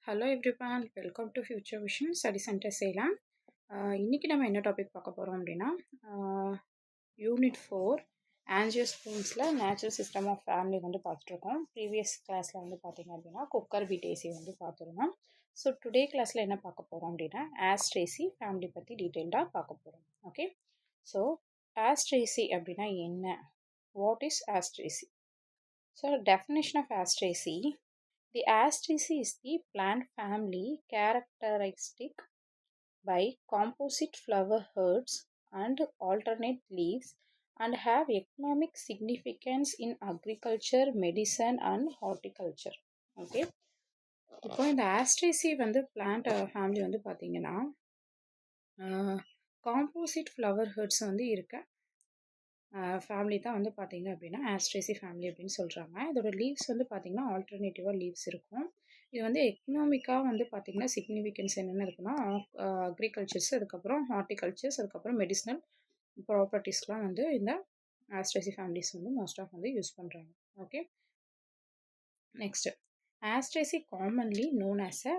Hello everyone, welcome to Future Vision Study Centre Salem. இன்றைக்கி நம்ம என்ன டாபிக் பார்க்க போகிறோம் அப்படின்னா, யூனிட் 4 ஆஞ்சியோஸ்போன்ஸில் நேச்சுரல் சிஸ்டம் ஆஃப் ஃபேமிலி வந்து பார்த்துட்ருக்கோம். ப்ரீவியஸ் கிளாஸில் வந்து பார்த்திங்க அப்படின்னா குக்கர் பிடேசி வந்து பார்த்துருந்தோம். ஸோ டுடே கிளாஸில் என்ன பார்க்க போகிறோம் அப்படின்னா ஆஸ்ட்ரேசி ஃபேமிலி பற்றி டீட்டெயில்டாக பார்க்க போகிறோம். ஓகே, ஸோ ஆஸ்ட்ரேசி அப்படின்னா என்ன? What is Asteraceae? So definition of Asteraceae: the Asteraceae is the plant family characteristic by composite flower heads and alternate leaves and have economic significance in agriculture, medicine and horticulture. Okay, இப்போ இந்த Asteraceae வந்து plant family வந்து பார்த்தீங்கன்னா composite flower heads வந்து இருக்க family தான் வந்து பார்த்தீங்க அப்படின்னா ஆஸ்ட்ரேசி ஃபேமிலி அப்படின்னு சொல்கிறாங்க. இதோட லீவ்ஸ் வந்து பார்த்திங்கன்னா ஆல்டர்னேட்டிவாக லீவ்ஸ் இருக்கும். இது வந்து எக்கனாமிக்காக வந்து பார்த்திங்கன்னா சிக்னிஃபிகன்ஸ் என்னென்ன இருக்குன்னா அக்ரிகல்ச்சர்ஸ், அதுக்கப்புறம் ஹார்டிகல்ச்சர்ஸ், அதுக்கப்புறம் மெடிசினல் ப்ராப்பர்ட்டிஸ்லாம் வந்து இந்த ஆஸ்ட்ரேசி ஃபேமிலிஸ் வந்து மோஸ்ட் ஆஃப் வந்து யூஸ் பண்ணுறாங்க. Okay, next Asteraceae commonly known as a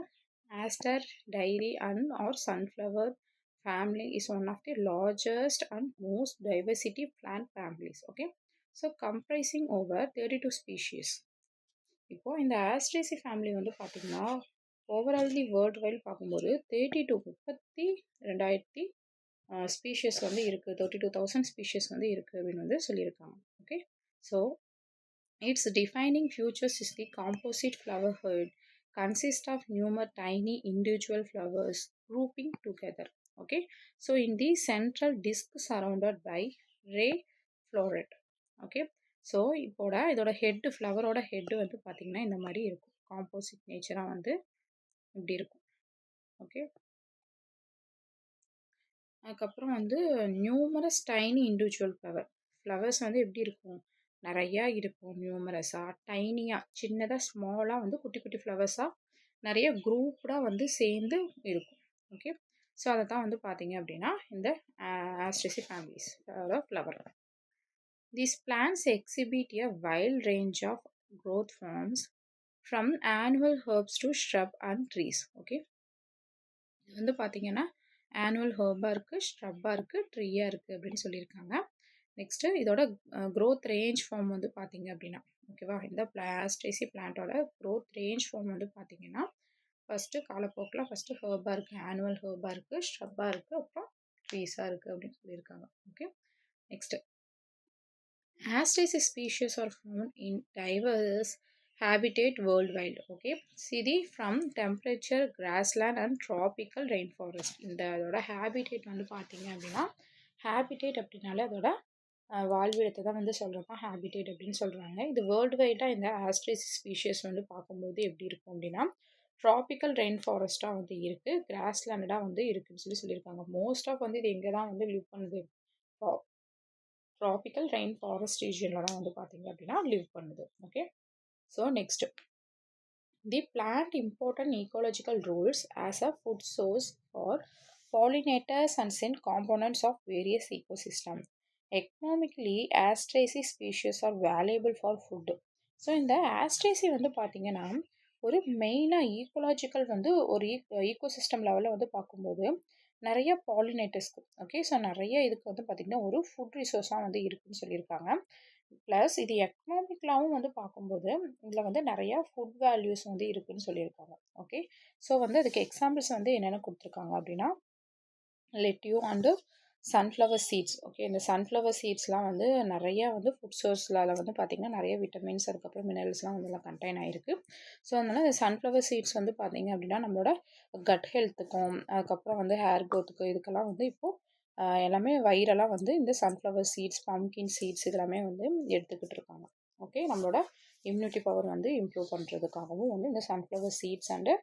aster daisy and or sunflower family is one of the largest and most diversity plant families. Okay, so comprising over 32 species. இப்போ இந்த Asteraceae family வந்து பார்த்தீங்கன்னா ஓவரால்லி world wide பார்க்கும்போது 32 species வந்து இருக்குது, 32,000 species வந்து இருக்குது அப்படின்னு வந்து சொல்லியிருக்காங்க. Okay, so its defining features is the composite flower head consists of numerous tiny individual flowers grouping together. Okay, so in the central disc surrounded by ray floret. Okay, so இதோட head, ஃப்ளவரோட head வந்து பார்த்திங்கன்னா இந்த மாதிரி இருக்கும், composite நேச்சராக வந்து இப்படி இருக்கும். Okay, அதுக்கப்புறம் வந்து நியூமரஸ் டைனி இண்டிவிஜுவல் ஃப்ளவர்ஸ் வந்து எப்படி இருக்கும், நிறையா இருக்கும், நியூமரஸாக டைனியாக சின்னதாக ஸ்மாலாக வந்து குட்டி குட்டி ஃப்ளவர்ஸாக நிறைய குரூப்டாக வந்து சேர்ந்து இருக்கும். ஓகே, ஸோ அதை தான் வந்து பார்த்தீங்க அப்படின்னா இந்த Asteraceae families flower. These plants exhibit a wide range of growth forms from annual herbs to shrub and trees. Okay, இது வந்து பார்த்தீங்கன்னா ஆனுவல் ஹர்பாக இருக்குது, ஸ்ட்ரப்பாக இருக்குது, ட்ரீயாக இருக்குது அப்படின்னு சொல்லியிருக்காங்க. நெக்ஸ்ட்டு இதோட க்ரோத் ரேஞ்ச் ஃபார்ம் வந்து பார்த்தீங்க அப்படின்னா, ஓகேவா, இந்த ஆஸ்ட்ரேசி பிளான்ட்டோட க்ரோத் ரேஞ்ச் ஃபார்ம் வந்து பார்த்தீங்கன்னா ஃபஸ்ட்டு காலப்போக்கில் ஃபஸ்ட்டு ஹர்பாக இருக்குது, ஆனுவல் ஹர்பாக இருக்குது, ஸ்ட்ரப்பாக இருக்குது, அப்புறம் ட்ரீஸாக இருக்குது அப்படின்னு சொல்லியிருக்காங்க. Okay, next Asteraceae species are found in divorce habitat worldwide. Okay, see from temperature grassland and tropical rainforest. இந்த அதோட habitat வந்து பார்த்தீங்க அப்படின்னா, habitat அப்படின்னாலே அதோட வாழ்விடத்தை தான் வந்து சொல்கிறப்ப habitat அப்படின்னு சொல்கிறாங்க. இது வேர்ல்டு வைடாக இந்த ஆஸ்ட்ரேசி ஸ்பீஷியஸ் வந்து பார்க்கும்போது எப்படி இருக்கும் அப்படின்னா ட்ராபிக்கல் ரெயின் ஃபாரஸ்ட்டாக வந்து இருக்குது, கிராஸ்லேண்டடாக வந்து இருக்குதுன்னு சொல்லியிருக்காங்க. மோஸ்ட் ஆஃப் வந்து இது எங்கே தான் வந்து லிவ் பண்ணுது, ட்ராபிக்கல் ரெயின் ஃபாரஸ்ட் ரீஜியனில் தான் வந்து பார்த்தீங்க அப்படின்னா லிவ் பண்ணுது. Okay, so next, the plant important ecological roles as a food source for pollinators and send components of various ecosystems. Economically, Asteraceae species are valuable for food. So இந்த Asteraceae வந்து பார்த்தீங்கன்னா ஒரு மெயினாக ஈக்கோலாஜிக்கல் வந்து ஒரு ஈக்கோசிஸ்டம் லெவலில் வந்து பார்க்கும்போது நிறைய பாலினேட்டர்ஸ்க்கு, ஓகே, ஸோ நிறைய இதுக்கு வந்து பார்த்திங்கன்னா ஒரு ஃபுட் ரிசோர்ஸாக வந்து இருக்குதுன்னு சொல்லியிருக்காங்க. ப்ளஸ் இது எக்கனாமிக்கலாகவும் வந்து பார்க்கும்போது இதில் வந்து நிறையா ஃபுட் வேல்யூஸ் வந்து இருக்குதுன்னு சொல்லியிருக்காங்க. ஓகே, ஸோ வந்து அதுக்கு எக்ஸாம்பிள்ஸ் வந்து என்னென்ன கொடுத்துருக்காங்க அப்படின்னா லெட்யூ அண்டு சன்ஃப்ளவர் சீட்ஸ். ஓகே, இந்த சன்ஃப்ளவர் சீட்ஸ்லாம் வந்து நிறையா வந்து ஃபுட் சோர்ஸில் வந்து பார்த்திங்கன்னா நிறைய விட்டமின்ஸ், அதுக்கப்புறம் மினரல்ஸ்லாம் வந்து எல்லாம் கண்டெயின் ஆகிருக்கு. ஸோ அதனால் இந்த சன்ஃப்ளவர் சீட்ஸ் வந்து பார்த்திங்க அப்படின்னா நம்மளோட கட் ஹெல்த்துக்கும், அதுக்கப்புறம் வந்து ஹேர் க்ரோத்துக்கும், இதுக்கெல்லாம் வந்து இப்போது எல்லாமே வைரலாக வந்து இந்த சன்ஃப்ளவர் சீட்ஸ், பம்கின் சீட்ஸ் இதெல்லாமே வந்து எடுத்துக்கிட்டு இருக்காங்க. ஓகே, நம்மளோட இம்யூனிட்டி பவர் வந்து இம்ப்ரூவ் பண்ணுறதுக்காகவும் வந்து இந்த சன்ஃப்ளவர் சீட்ஸ் அண்டு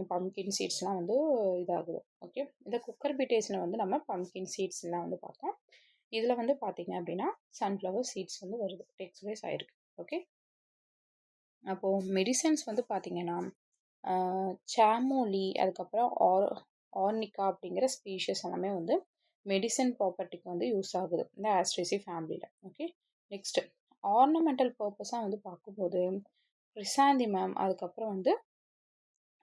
பம்கின் சீட்ஸ்லாம் வந்து இதாகுது. ஓகே, இந்த குக்கர் பிட்டேஸில் வந்து நம்ம பம்கின் சீட்ஸ்லாம் வந்து பார்த்தோம். இதில் வந்து பார்த்தீங்க அப்படின்னா சன்ஃப்ளவர் சீட்ஸ் வந்து வருது, டெக்ஸ்வைஸ் ஆகிருக்கு. ஓகே, அப்போது மெடிசன்ஸ் வந்து பார்த்திங்கன்னா சாமோலி, அதுக்கப்புறம் ஆர்னிகா அப்படிங்கிற ஸ்பீஷஸ் எல்லாமே வந்து மெடிசன் ப்ராப்பர்ட்டிக்கு வந்து யூஸ் ஆகுது இந்த ஆஸ்ட்ரேசி ஃபேமிலியில். ஓகே, நெக்ஸ்ட்டு ஆர்னமெண்டல் பர்பஸாக வந்து பார்க்கும்போது கிரிசாந்திமம், அதுக்கப்புறம் வந்து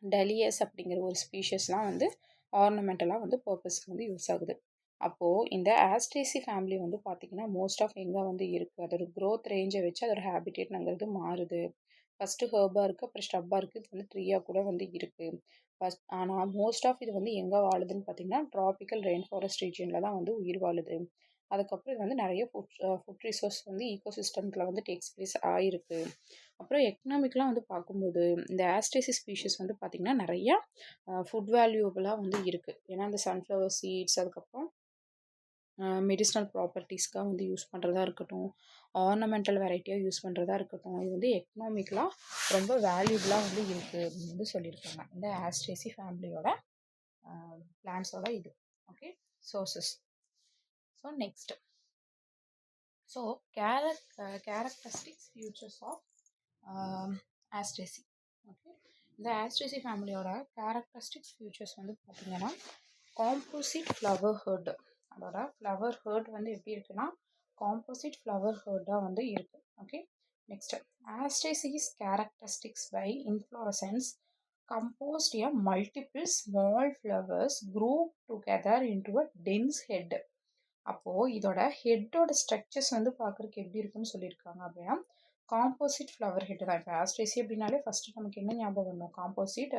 டெலியஸ் அப்படிங்கிற ஒரு ஸ்பீஷஸ்லாம் வந்து ஆர்னமெண்டலாக வந்து பர்பஸ்க்கு வந்து யூஸ் ஆகுது. அப்போது இந்த ஆஸ்ட்ரேசி ஃபேமிலி வந்து பார்த்திங்கன்னா மோஸ்ட் ஆஃப் எங்கே வந்து இருக்குது, அதோட க்ரோத் ரேஞ்சை வச்சு அதோட ஹேபிடேட்ங்கிறது மாறுது. ஃபஸ்ட்டு ஹெர்பாக இருக்குது, அப்புறம் ஸ்டப்பாக இருக்குது, இது வந்து ட்ரீயாக கூட வந்து இருக்குது. ஆனால் மோஸ்ட் ஆஃப் இது வந்து எங்கே வாழுதுன்னு பார்த்திங்கன்னா ட்ராபிக்கல் ரெயின் ஃபாரஸ்ட் ரீஜியனில் தான் வந்து உயிர் வாழுது. அதுக்கப்புறம் இது வந்து நிறைய ஃபுட் ரிசோர்ஸ் வந்து ஈகோசிஸ்டம்ஸில் வந்து டேக்ஸ் ப்ளேஸ் ஆகிருக்கு. அப்புறம் எக்கனாமிக்லாம் வந்து பார்க்கும்போது இந்த ஆஸ்ட்ரேசி ஸ்பீஷஸ் வந்து பார்த்திங்கன்னா நிறையா ஃபுட் வேல்யூபிளாக வந்து இருக்குது. ஏன்னா இந்த சன்ஃப்ளவர் சீட்ஸ், அதுக்கப்புறம் மெடிசினல் ப்ராப்பர்ட்டிஸ்க்காக வந்து யூஸ் பண்ணுறதா இருக்கட்டும், ஆர்னமெண்டல் வெரைட்டியாக யூஸ் பண்ணுறதா இருக்கட்டும், இது வந்து எக்கனாமிக்கலாக ரொம்ப வேல்யூபிளாக வந்து இருக்குது அப்படின்னு வந்து சொல்லியிருக்காங்க. இந்த ஆஸ்ட்ரேசி ஃபேமிலியோட பிளான்ஸோட இது okay sources. So next, so characteristics features of Asteraceae. Okay, இந்த ஆஸ்ட்ரேசி ஃபேமிலியோட கேரக்டரிஸ்டிக்ஸ் ஃபியூச்சர்ஸ் வந்து பார்த்திங்கன்னா காம்போசிட் ஃப்ளவர் ஹெட். அதோட ஃப்ளவர் ஹெட் வந்து எப்படி இருக்குன்னா காம்போசிட் ஃப்ளவர் ஹெட்டாக வந்து இருக்குது. Okay, next, Asteraceae's characteristics by inflorescence composed a multiple small flowers grouped together into a dense head. அப்போது இதோட ஹெட்டோட ஸ்ட்ரக்சர்ஸ் வந்து பார்க்குறதுக்கு எப்படி இருக்குன்னு சொல்லியிருக்காங்க அப்படின்னா காம்போசிட் ஃப்ளவர் ஹெட் தான். இப்போ ஆஸ்ட்ரேசி அப்படின்னாலே ஃபஸ்ட்டு நமக்கு என்ன ஞாபகம் வரணும், காம்போசிட்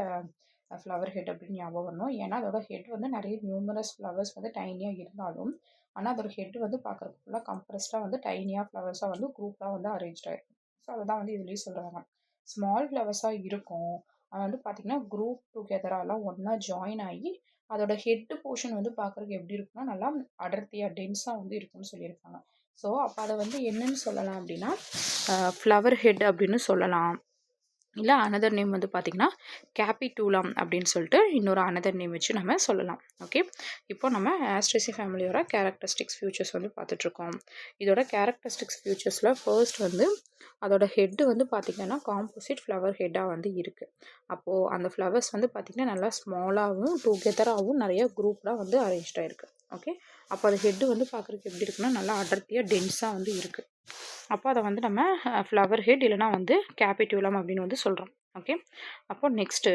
ஃப்ளவர் ஹெட் அப்படின்னு ஞாபகம் வரணும். ஏன்னா அதோட ஹெட் வந்து நிறைய நியூமரஸ் ஃப்ளவர்ஸ் வந்து டைனியாக இருந்தாலும், ஆனால் அதோட ஹெட் வந்து பார்க்குறதுக்கு ஃபுல்லாக கம்ப்ரெஸ்டாக வந்து டைனியாக ஃப்ளவர்ஸாக வந்து குரூப்பாக வந்து அரேஞ்ச் ஆகிருக்கும். ஸோ அதை தான் வந்து இதுலேயும் சொல்கிறாங்க. ஸ்மால் ஃப்ளவர்ஸாக இருக்கும், அது வந்து பார்த்திங்கன்னா குரூப் டுகெதராலாம் ஒன்றா ஜாயின் ஆகி அதோட ஹெட் போர்ஷன் வந்து பார்க்குறதுக்கு எப்படி இருக்குன்னா நல்லா அடர்த்தியாக டென்ஸாக வந்து இருக்குன்னு சொல்லியிருக்காங்க. ஸோ அப்போ அதை வந்து என்னன்னு சொல்லலாம் அப்படின்னா ஃப்ளவர் ஹெட் அப்படின்னு சொல்லலாம். இல்லை அனதர் நேம் வந்து பார்த்திங்கன்னா கேபிட்டூலம் அப்படின்னு சொல்லிட்டு இன்னொரு அனதர் நேம் வச்சு நம்ம சொல்லலாம். ஓகே, இப்போ நம்ம ஆஸ்ட்ரேசி ஃபேமிலியோட கேரக்டரிஸ்டிக்ஸ் ஃபியூச்சர்ஸ் வந்து பார்த்துட்ருக்கோம். இதோட கேரக்டரிஸ்டிக்ஸ் ஃபியூச்சர்ஸில் ஃபர்ஸ்ட் வந்து அதோட ஹெட்டு வந்து பார்த்திங்கன்னா காம்போசிட் ஃப்ளவர் ஹெட்டாக வந்து இருக்குது. அப்போது அந்த ஃப்ளவர்ஸ் வந்து பார்த்திங்கன்னா நல்லா ஸ்மாலாகவும் டுகெதராகவும் நிறைய குரூப்லாம் வந்து அரேஞ்ச்டாக இருக்குது. ஓகே, அப்போ அது ஹெட்டு வந்து பார்க்குறதுக்கு எப்படி இருக்குன்னா நல்லா அடர்த்தியாக டென்ஸாக வந்து இருக்குது. அப்போ அதை வந்து நம்ம ஃப்ளவர் ஹெட் இல்லைனா வந்து கேபிட்டூலம் அப்படின்னு வந்து சொல்கிறோம். ஓகே, அப்போ நெக்ஸ்ட்டு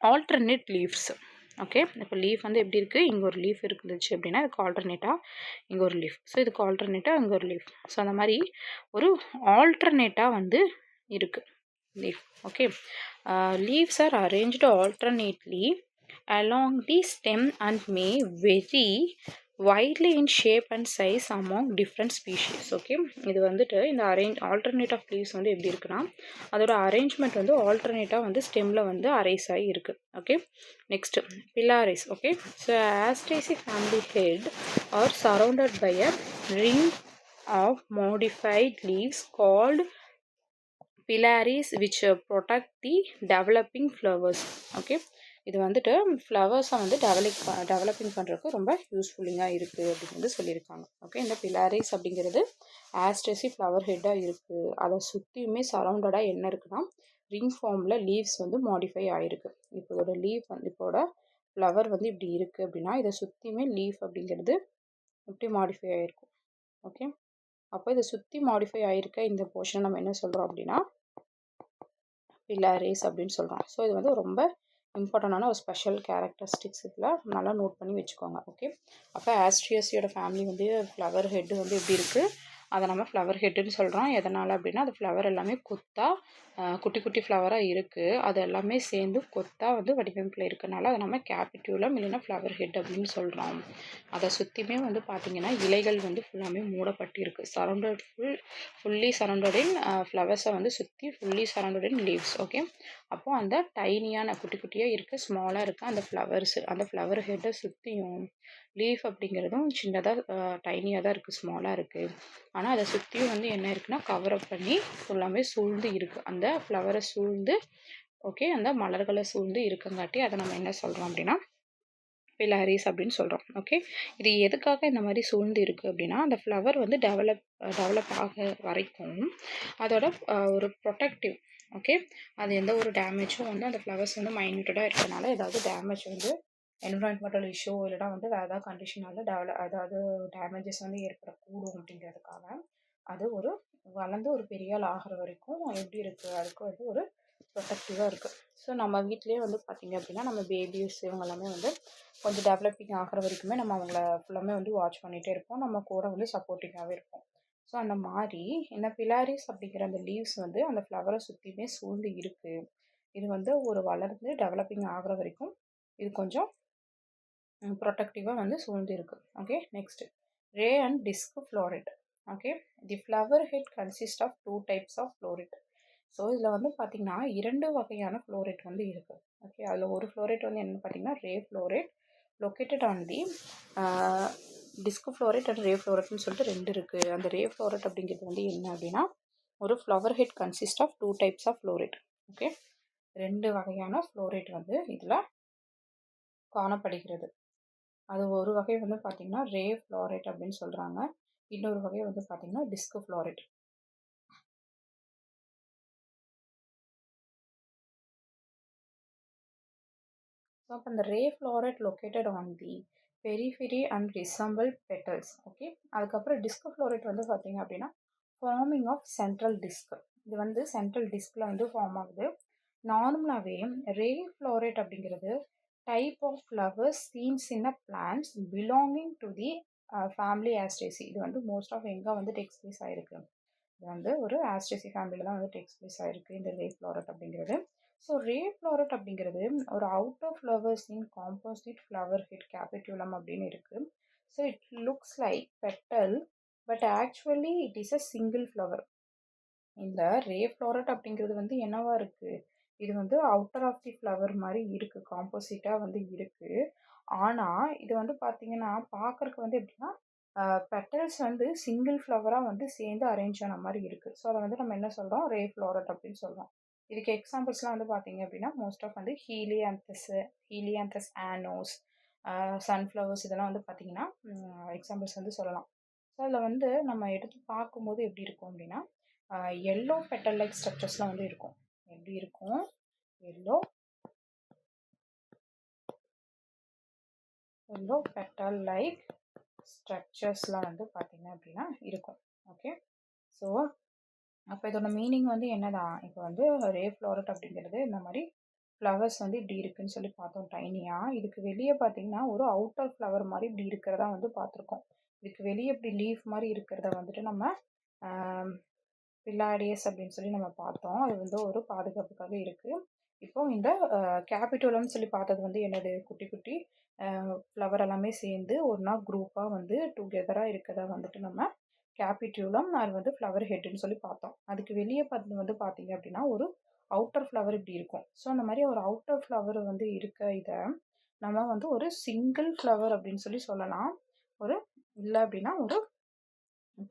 ஆல்டர்னேட் லீவ்ஸ். ஓகே, இப்போ லீஃப் வந்து எப்படி இருக்குது, இங்கே ஒரு லீஃப் இருந்துச்சு அப்படின்னா இதுக்கு ஆல்டர்னேட்டாக இங்கே ஒரு லீஃப், ஸோ இதுக்கு ஆல்டர்னேட்டாக இங்கே ஒரு லீஃப், ஸோ அந்த மாதிரி ஒரு ஆல்டர்னேட்டாக வந்து இருக்குது leaf. Okay, leaves are arranged alternately along the stem and may vary widely in shape and size among different species. Okay, இது வந்துட்டு இந்த ஆல்டர்னேட் ஆஃப் லீவ்ஸ் வந்து எப்படி இருக்குன்னா அதோட அரேஞ்ச்மெண்ட் வந்து ஆல்டர்னேட்டாக வந்து ஸ்டெம்மில் வந்து அரேஸ் ஆகி இருக்குது. Okay, next phyllaries. Okay, so Asteraceae family head are surrounded by a ring of modified leaves called pilaries which protect the developing flowers. Okay, இது வந்துட்டு ஃப்ளவர்ஸை வந்து டெவலப்பிங் பண்ணுறதுக்கு ரொம்ப யூஸ்ஃபுல்லிங்காக இருக்குது அப்படின்னு வந்து சொல்லியிருக்காங்க. ஓகே, இந்த பிலாரிஸ் அப்படிங்கிறது ஆஸ்ட்ரேசி ஃப்ளவர் ஹெட்டாக இருக்குது. அதை சுற்றியுமே சரௌண்டடாக என்ன இருக்குன்னா ரிங் ஃபார்மில் லீவ்ஸ் வந்து மாடிஃபை ஆகிருக்கு. இப்போ இதோட லீஃப் வந்து இப்போட ஃப்ளவர் வந்து இப்படி இருக்குது அப்படின்னா இதை சுற்றியுமே லீஃப் அப்படிங்கிறது இப்படி மாடிஃபை ஆகிருக்கும். ஓகே, அப்போ இதை சுற்றி மாடிஃபை ஆகிருக்க இந்த போர்ஷனை நம்ம என்ன சொல்கிறோம் அப்படின்னா பில்லாரிஸ் அப்படின்னு சொல்கிறோம். ஸோ இது வந்து ரொம்ப இம்பார்ட்டண்டான ஒரு ஸ்பெஷல் கேரக்டரிஸ்டிக்ஸ் இதில் நல்லா நோட் பண்ணி வச்சுக்கோங்க. ஓகே, அப்போ ஆஸ்ட்ரேசியோட ஃபேமிலி வந்து ஃப்ளவர் ஹெட்டு வந்து எப்படி இருக்குது, அதை நம்ம ஃப்ளவர் ஹெட்டுன்னு சொல்கிறோம். எதனால் அப்படின்னா அது ஃப்ளவர் எல்லாமே குட்டி குட்டி ஃப்ளவராக இருக்குது, அது எல்லாமே சேர்ந்து கொத்தாக வந்து வடிவமைப்பில் இருக்கனால அதை நம்ம கேபிட்டூலம் இல்லைன்னா ஃப்ளவர் ஹெட் அப்படின்னு சொல்கிறோம். அதை சுற்றியுமே வந்து பார்த்திங்கன்னா இலைகள் வந்து ஃபுல்லாமே மூடப்பட்டு இருக்குது. ஃபுல்லி சரௌண்டட் இன் ஃப்ளவர்ஸை வந்து சுற்றி ஃபுல்லி சரௌண்டட் இன் லீவ்ஸ். ஓகே, அப்போது அந்த டைனியான குட்டி குட்டியாக இருக்குது, ஸ்மாலாக இருக்குது அந்த ஃப்ளவர்ஸு, அந்த ஃப்ளவர் ஹெட்டை சுற்றியும் லீஃப் அப்படிங்கிறதும் சின்னதாக டைனியாக தான் இருக்குது, ஸ்மாலாக இருக்குது. ஆனால் அதை சுற்றியும் வந்து என்ன இருக்குன்னா கவரப் பண்ணி ஃபுல்லாமே சூழ்ந்து இருக்குது, அந்த ஃப்ளவரை சூழ்ந்து. ஓகே, அந்த மலர்களை சூழ்ந்து இருக்கங்காட்டி அதை நம்ம என்ன சொல்கிறோம் அப்படின்னா பிலாரிஸ் அப்படின்னு சொல்கிறோம். ஓகே, இது எதுக்காக இந்த மாதிரி சூழ்ந்து இருக்குது அப்படின்னா அந்த ஃப்ளவர் வந்து டெவலப் ஆக வரைக்கும் அதோட ஒரு ப்ரொடெக்டிவ். ஓகே, அது எந்த ஒரு டேமேஜும் வந்து அந்த ஃப்ளவர்ஸ் வந்து மைன்யூட்டடாக இருக்கிறனால ஏதாவது டேமேஜ் வந்து என்விரான்மெண்டல் இஷ்யூ இல்லைனா வந்து வேறு ஏதாவது கண்டிஷனால அதாவது டேமேஜஸ் வந்து ஏற்படக்கூடும் அப்படிங்கிறதுக்காக அது ஒரு வளர்ந்து ஒரு பெரிய ஆள் ஆகிற வரைக்கும் எப்படி இருக்குது அதுக்கு வந்து ஒரு ப்ரொடெக்டிவாக இருக்குது. ஸோ நம்ம வீட்டிலேயே வந்து பார்த்திங்க அப்படின்னா நம்ம பேபிஸ் இவங்க எல்லாமே வந்து கொஞ்சம் டெவலப்பிங் ஆகிற வரைக்குமே நம்ம அவங்கள ஃபுல்லாமே வந்து வாட்ச் பண்ணிகிட்டே இருப்போம். நம்ம கூட வந்து சப்போர்ட்டிவாகவே இருப்போம். ஸோ அந்த மாதிரி இந்த பிலாரிஸ் அப்படிங்கிற அந்த லீவ்ஸ் வந்து அந்த ஃப்ளவரை சுற்றியுமே சூழ்ந்து இருக்குது. இது வந்து ஒரு வளர்ந்து டெவலப்பிங் ஆகிற வரைக்கும் இது கொஞ்சம் ப்ரொடெக்டிவாக வந்து சூழ்ந்து இருக்குது. Okay, next ray and disc floret. Okay, the flower head consist of 2 types of floret. So இதில் வந்து பார்த்திங்கன்னா 2 வகையான ஃப்ளோரேட் வந்து இருக்குது. ஓகே, அதில் ஒரு ஃப்ளோரேட் வந்து என்னென்னு பார்த்தீங்கன்னா ray floret located on the disc floret and ray ஃப்ளோரேட்னு சொல்லிட்டு 2 இருக்குது. அந்த ரே ஃப்ளோரேட் அப்படிங்கிறது வந்து என்ன அப்படின்னா ஒரு flower head consist of 2 types of floret. Okay, 2 வகையான ஃப்ளோரேட் வந்து இதில் காணப்படுகிறது. அது ஒரு வகை வந்து பார்த்திங்கன்னா ரே ஃப்ளோரேட் அப்படின்னு சொல்கிறாங்க. இன்னொரு வகை வந்து பார்த்திங்கன்னா டிஸ்க் ஃப்ளோரேட். ஸோ அப்போ இந்த ray floret located on the periphery and resemble petals. Okay, அதுக்கப்புறம் டிஸ்க் ஃப்ளோரேட் வந்து பார்த்திங்க அப்படின்னா ஃபார்மிங் ஆஃப் சென்ட்ரல் டிஸ்க். இது வந்து சென்ட்ரல் டிஸ்கில் வந்து ஃபார்ம் ஆகுது. நார்மலாகவே ரே ஃப்ளோரேட் அப்படிங்கிறது type of flowers seen in a plants belonging to the family Asteraceae. இது வந்து மோஸ்ட் ஆஃப் எங்கே வந்து டெக்ஸ் பிளேஸ் ஆகிருக்கு, இது வந்து ஒரு ஆஸ்ட்ரேசி ஃபேமிலியில் தான் வந்து டெக்ஸ் பிளேஸ் ஆகிருக்கு இந்த ரே ஃப்ளோரட் அப்படிங்கிறது. ஸோ ரே ஃப்ளோரட் அப்படிங்கிறது ஒரு outer flowers in composite flower head capitulum அப்படின்னு இருக்குது. So it looks like petal but actually it is a single flower. இந்த ரே ஃப்ளோரட் அப்படிங்கிறது வந்து என்னவா இருக்குது, இது வந்து அவுட்டர் ஆஃப் தி ஃப்ளவர் மாதிரி இருக்குது, காம்போசிட்டாக வந்து இருக்குது. ஆனால் இது வந்து பார்த்திங்கன்னா பார்க்குறக்கு வந்து எப்படின்னா பெட்டல்ஸ் வந்து சிங்கிள் ஃப்ளவராக வந்து சேர்ந்து அரேஞ்ச் ஆன மாதிரி இருக்குது. ஸோ அதை வந்து நம்ம என்ன சொல்கிறோம், ரே ஃப்ளோரட் அப்படின்னு சொல்கிறோம். இதுக்கு எக்ஸாம்பிள்ஸ்லாம் வந்து பார்த்திங்க அப்படின்னா மோஸ்ட் ஆஃப் வந்து ஹீலியாந்தஸ் ஆனோஸ், சன்ஃப்ளவர்ஸ் இதெல்லாம் வந்து பார்த்திங்கன்னா எக்ஸாம்பிள்ஸ் வந்து சொல்லலாம். ஸோ அதில் வந்து நம்ம எடுத்து பார்க்கும்போது எப்படி இருக்கும் அப்படின்னா எல்லோ பெட்டல் லைக் ஸ்ட்ரக்சர்ஸ்லாம் வந்து இருக்கும். எப்படி இருக்கும், எல்லோ பெட்டல் லைக் ஸ்ட்ரக்சர்ஸ்லாம் வந்து பார்த்திங்க அப்படின்னா இருக்கும். ஓகே, ஸோ அப்போ இதோட மீனிங் வந்து என்னதான், இப்போ வந்து ரே ஃப்ளோரட் அப்படிங்கிறது இந்த மாதிரி ஃப்ளவர்ஸ் வந்து இப்படி இருக்குன்னு சொல்லி பார்த்தோம் டைனியாக. இதுக்கு வெளியே பார்த்தீங்கன்னா ஒரு அவுட்டர் ஃப்ளவர் மாதிரி இப்படி இருக்கிறதா வந்து பார்த்துருக்கோம். இதுக்கு வெளியே இப்படி லீஃப் மாதிரி இருக்கிறத வந்துட்டு நம்ம பில்லாடியஸ் அப்படின்னு சொல்லி நம்ம பார்த்தோம். அது வந்து ஒரு பாதுகாப்புக்காக இருக்குது. இப்போ இந்த கேபிட்டோலம்னு சொல்லி பார்த்தது வந்து என்னது, குட்டி குட்டி ஃப்ளவர் எல்லாமே சேர்ந்து ஒரு நாள் குரூப்பாக வந்து டுகெதராக இருக்கிறத வந்துட்டு நம்ம கேபிட்யூலம் அது வந்து ஃப்ளவர் ஹெட்டுன்னு சொல்லி பார்த்தோம். அதுக்கு வெளியே பார்த்து வந்து பார்த்தீங்க அப்படின்னா ஒரு அவுட்டர் ஃப்ளவர் இப்படி இருக்கும். ஸோ அந்த மாதிரி ஒரு அவுட்டர் ஃப்ளவர் வந்து இருக்க இதை நம்ம வந்து ஒரு சிங்கிள் ஃப்ளவர் அப்படின்னு சொல்லி சொல்லலாம். ஒரு இல்லை அப்படின்னா ஒரு